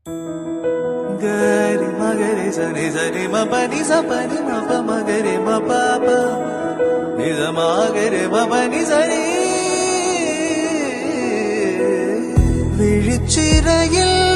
Gari magare sani sani ma pani sa pani ma pa magare ma pa pa ni sa magare ma pani sani விழிச்சிறையில்